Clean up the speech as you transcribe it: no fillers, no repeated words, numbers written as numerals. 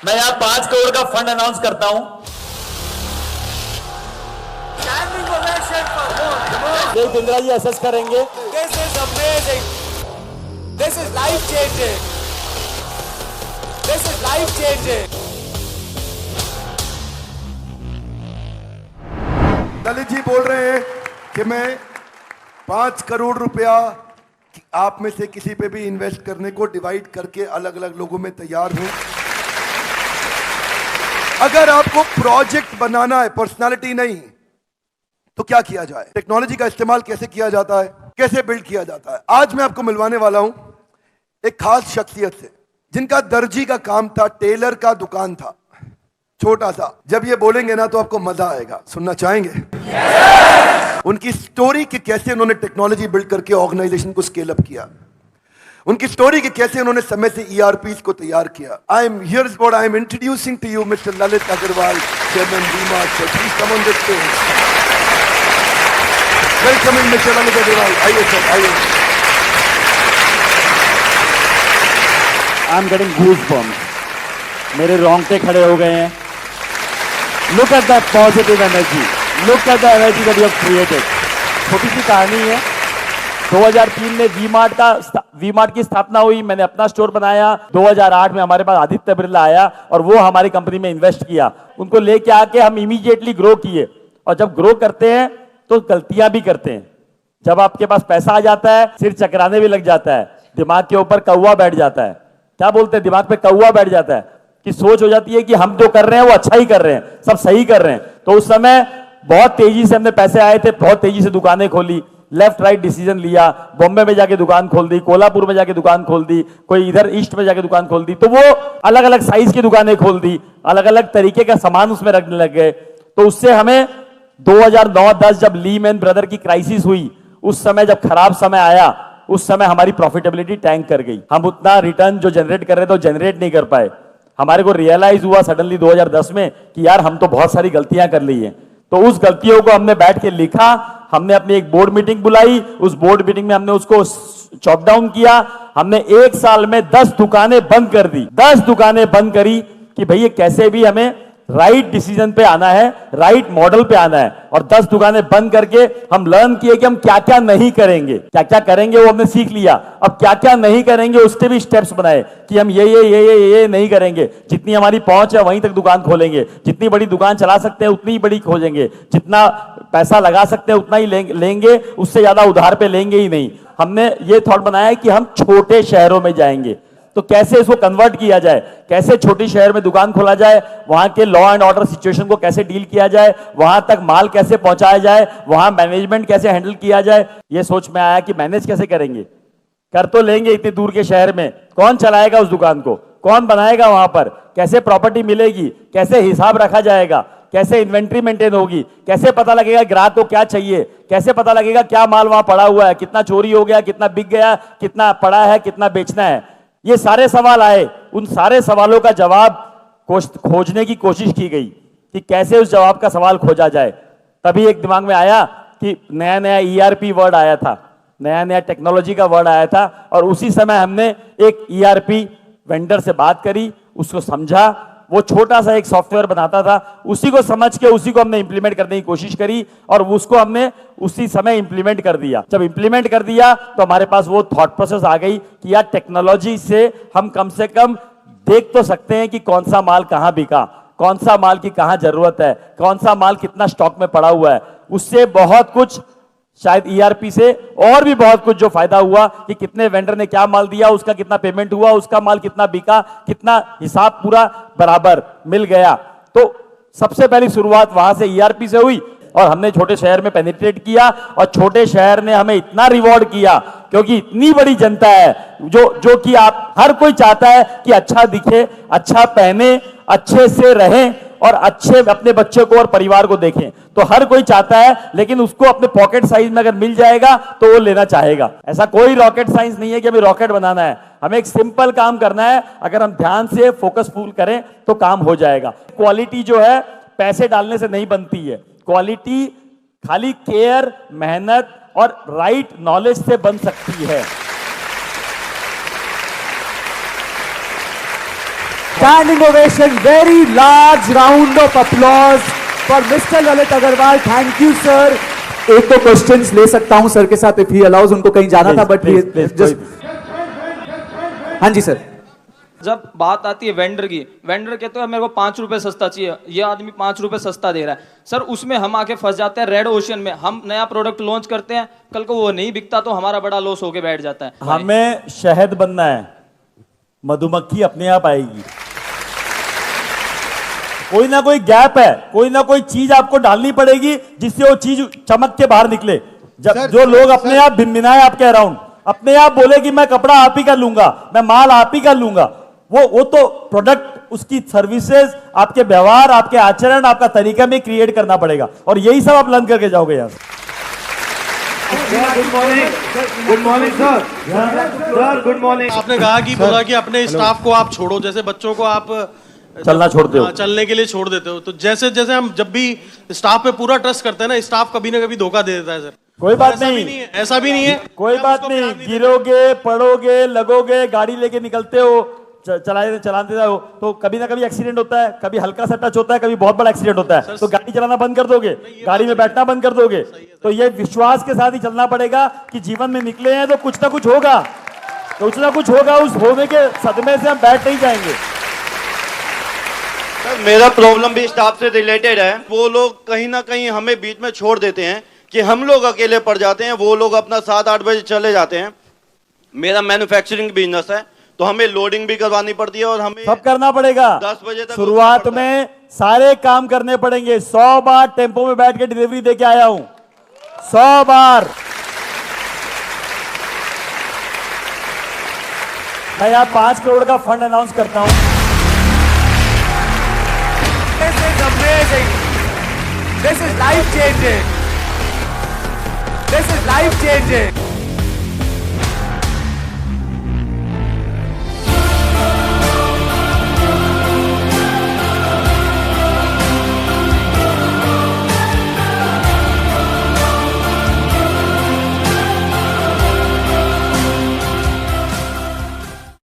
मैं यहाँ 5 करोड़ का फंड अनाउंस करता हूँ। ये बिंद्रा जी असेस करेंगे। This is amazing. This is life changing. This is life changing. Lalit ji बोल रहे हैं कि मैं 5 करोड़ रुपया आप में से किसी पे भी इन्वेस्ट करने को डिवाइड करके अलग अलग लोगों में तैयार हूं। अगर आपको प्रोजेक्ट बनाना है, पर्सनालिटी नहीं, तो क्या किया जाए, टेक्नोलॉजी का इस्तेमाल कैसे किया जाता है, कैसे बिल्ड किया जाता है। आज मैं आपको मिलवाने वाला हूं एक खास शख्सियत से जिनका दर्जी का काम था, टेलर का दुकान था, छोटा सा। जब ये बोलेंगे ना तो आपको मजा आएगा। सुनना चाहेंगे? उनकी स्टोरी कि कैसे उन्होंने टेक्नोलॉजी बिल्ड करके ऑर्गेनाइजेशन को स्केल अप किया, उनकी स्टोरी कि कैसे उन्होंने समय से ERPs को तैयार किया। I am here is what I am introducing to you mister Lalit Agarwal, chairman V-Mart। Sir please come on the stage. Welcoming mister Lalit Agarwal. आइए सर, आइए। आई एम गेटिंग गूज़बम्प्स, मेरे रोंगटे खड़े हो गए हैं। Look at that positive energy, look at the energy that you have created. छोटी सी कहानी है। 2003 में V-Mart की स्थापना हुई, मैंने अपना स्टोर बनाया। 2008 में हमारे पास आदित्य बिरला आया और वो हमारी कंपनी में इन्वेस्ट किया। उनको लेके आके हम इमीडिएटली ग्रो किए। और जब ग्रो करते हैं तो गलतियां भी करते हैं। जब आपके पास पैसा आ जाता है, सिर चकराने भी लग जाता है, दिमाग के ऊपर कौवा बैठ जाता है। क्या बोलते हैं, दिमाग पे कौवा बैठ जाता है कि सोच हो जाती है कि हम जो कर रहे हैं वो अच्छा ही कर रहे हैं, सब सही कर रहे हैं। तो उस समय बहुत तेजी से हमने पैसे आए थे, बहुत तेजी से दुकानें खोली, लेफ्ट राइट डिसीजन लिया। बॉम्बे में जाके दुकान खोल दी, कोल्हापुर में जाके दुकान खोल दी, कोई इधर ईस्ट में जाके दुकान खोल दी। तो वो अलग अलग साइज की दुकानें खोल दी, अलग अलग तरीके का सामान उसमें रखने लग गए। तो उससे हमें 2009-10 जब लीमैन ब्रदर की क्राइसिस हुई, उस समय जब खराब समय आया, उस समय हमारी प्रॉफिटेबिलिटी टैंक कर गई। हम उतना रिटर्न जो जनरेट कर रहे थे वो जनरेट नहीं कर पाए। हमारे को रियलाइज हुआ सडनली 2010 में कि यार हम तो बहुत सारी गलतियां कर ली हैं। तो उस गलतियों को हमने बैठ के लिखा, हमने अपनी एक बोर्ड मीटिंग बुलाई, उस बोर्ड मीटिंग में हमने उसको चॉप डाउन किया। हमने 1 साल में 10 दुकानें बंद कर दी, 10 दुकानें बंद करी कि भैया कैसे भी हमें राइट डिसीजन पे आना है, राइट मॉडल पे आना है। और 10 दुकानें बंद करके हम लर्न किए कि हम क्या क्या नहीं करेंगे, क्या क्या करेंगे वो हमने सीख लिया। अब क्या क्या नहीं करेंगे उसके भी स्टेप्स बनाए कि हम ये नहीं करेंगे। जितनी हमारी पहुंच है वहीं तक दुकान खोलेंगे, जितनी बड़ी दुकान चला सकते हैं उतनी ही बड़ी खोजेंगे, जितना पैसा लगा सकते हैं उतना ही लेंगे, उससे ज्यादा उधार पे लेंगे ही नहीं। हमने ये थॉट बनाया कि हम छोटे शहरों में जाएंगे, तो कैसे इसको कन्वर्ट किया जाए, कैसे छोटी शहर में दुकान खोला जाए, वहां के लॉ एंड ऑर्डर सिचुएशन को कैसे डील किया जाए, वहां तक माल कैसे पहुंचाया जाए, वहां मैनेजमेंट कैसे हैंडल किया जाए। ये सोच में आया कि मैनेज कैसे करेंगे, कर तो लेंगे इतनी दूर के शहर में, कौन चलाएगा उस दुकान को, कौन बनाएगा वहां पर, कैसे प्रॉपर्टी मिलेगी, कैसे हिसाब रखा जाएगा, कैसे इन्वेंट्री मेंटेन होगी, कैसे पता लगेगा ग्राहक को क्या चाहिए, कैसे पता लगेगा क्या माल वहां पड़ा हुआ है, कितना चोरी हो गया, कितना बिक गया, कितना पड़ा है, कितना बेचना है। ये सारे सवाल आए। उन सारे सवालों का जवाब खोजने की कोशिश की गई कि कैसे उस जवाब का सवाल खोजा जाए। तभी एक दिमाग में आया कि नया नया ERP वर्ड आया था, नया नया टेक्नोलॉजी का वर्ड आया था। और उसी समय हमने एक ERP वेंडर से बात करी, उसको समझा। वो छोटा सा एक सॉफ्टवेयर बनाता था, उसी को समझ के उसी को हमने इंप्लीमेंट करने की कोशिश करी और उसको हमने उसी समय इंप्लीमेंट कर दिया। जब इंप्लीमेंट कर दिया तो हमारे पास वो थॉट प्रोसेस आ गई कि यार टेक्नोलॉजी से हम कम से कम देख तो सकते हैं कि कौन सा माल कहां बिका, कौन सा माल की कहां जरूरत है, कौन सा माल कितना स्टॉक में पड़ा हुआ है। उससे बहुत कुछ, शायद ERP से और भी बहुत कुछ जो फायदा हुआ कि कितने वेंडर ने क्या माल दिया, उसका कितना पेमेंट हुआ, उसका माल कितना बिका, कितना हिसाब पूरा बराबर मिल गया। तो सबसे पहली शुरुआत वहां से ERP से हुई और हमने छोटे शहर में पेनिट्रेट किया और छोटे शहर ने हमें इतना रिवॉर्ड किया क्योंकि इतनी बड़ी जनता है जो कि आप हर कोई चाहता है कि अच्छा दिखे, अच्छा पहने, अच्छे से रहें और अच्छे अपने बच्चे को और परिवार को देखें। तो हर कोई चाहता है, लेकिन उसको अपने पॉकेट साइज में अगर मिल जाएगा तो वो लेना चाहेगा। ऐसा कोई रॉकेट साइंस नहीं है कि हमें रॉकेट बनाना है, हमें एक सिंपल काम करना है। अगर हम ध्यान से फोकसफुल करें तो काम हो जाएगा। क्वालिटी जो है पैसे डालने से नहीं बनती है, क्वालिटी खाली केयर, मेहनत और राइट नॉलेज से बन सकती है। Standing ovation, very large round of applause for Mr. Lalit Agarwal. Thank you, sir. एक तो क्वेश्चंस ले सकता हूं सर के साथ if he allows, उनको कहीं जाना था बट जस्ट हाँ जी सर। जब बात आती है वेंडर की, वेंडर कहते हैं मेरे को 5 रुपए सस्ता चाहिए, ये आदमी 5 रुपए सस्ता दे रहा है सर, उसमें हम आके फंस जाते हैं रेड ओशन में। हम नया प्रोडक्ट लॉन्च करते हैं, कल को वो नहीं बिकता तो हमारा बड़ा लॉस होके बैठ जाता है। हमें शहद बनना है, मधुमक्खी अपने आप आएगी। कोई ना कोई गैप है, कोई ना कोई चीज आपको डालनी पड़ेगी जिससे वो चीज चमक के बाहर निकले। जब जो लोग अपने आप भिनभिनाए आपके अराउंड, अपने आप बोले कि मैं कपड़ा आप ही कर लूंगा, मैं माल आप ही कर लूंगा, वो तो प्रोडक्ट, उसकी सर्विसेज, आपके व्यवहार, आपके आचरण, आपका तरीका में क्रिएट करना पड़ेगा और यही सब आप लर्न करके जाओगे यार। Good morning sir. Sir good morning. आपने कहा कि बोला कि अपने स्टाफ को आप छोड़ो, जैसे बच्चों को आप चलना छोड़ते हो, चलने के लिए छोड़ देते हो, तो जैसे जैसे हम जब भी स्टाफ पे पूरा ट्रस्ट करते हैं ना, स्टाफ कभी ना कभी धोखा दे देता है सर। कोई बात ऐसा नहीं, भी नहीं है, ऐसा भी नहीं है, कोई बात नहीं, गिरोगे, पड़ोगे, लगोगे, गाड़ी लेके निकलते हो, चलाते हो तो कभी ना कभी एक्सीडेंट होता है, कभी हल्का सा टच होता है, कभी बहुत बड़ा एक्सीडेंट होता है, तो गाड़ी चलाना बंद कर दोगे, गाड़ी में बैठना बंद कर दोगे। तो ये विश्वास के साथ ही चलना पड़ेगा कि जीवन में निकले हैं तो कुछ ना कुछ होगा, कुछ ना कुछ होगा, उस होने के सदमे से हम बैठ नहीं जाएंगे। सर मेरा प्रॉब्लम भी स्टाफ से रिलेटेड है। वो लोग कहीं ना कहीं हमें बीच में छोड़ देते हैं कि हम लोग अकेले पड़ जाते हैं, वो लोग अपना 7-8 बजे चले जाते हैं। मेरा मैन्युफैक्चरिंग बिजनेस है तो हमें लोडिंग भी करवानी पड़ती है और हमें सब करना पड़ेगा। 10 बजे तक शुरुआत में सारे काम करने पड़ेंगे। 100 बार टेम्पो में बैठ के डिलीवरी देके आया हूं, 100 बार। मैं यहाँ 5 करोड़ का फंड अनाउंस करता हूं। This is amazing. This is life changing. This is life changing.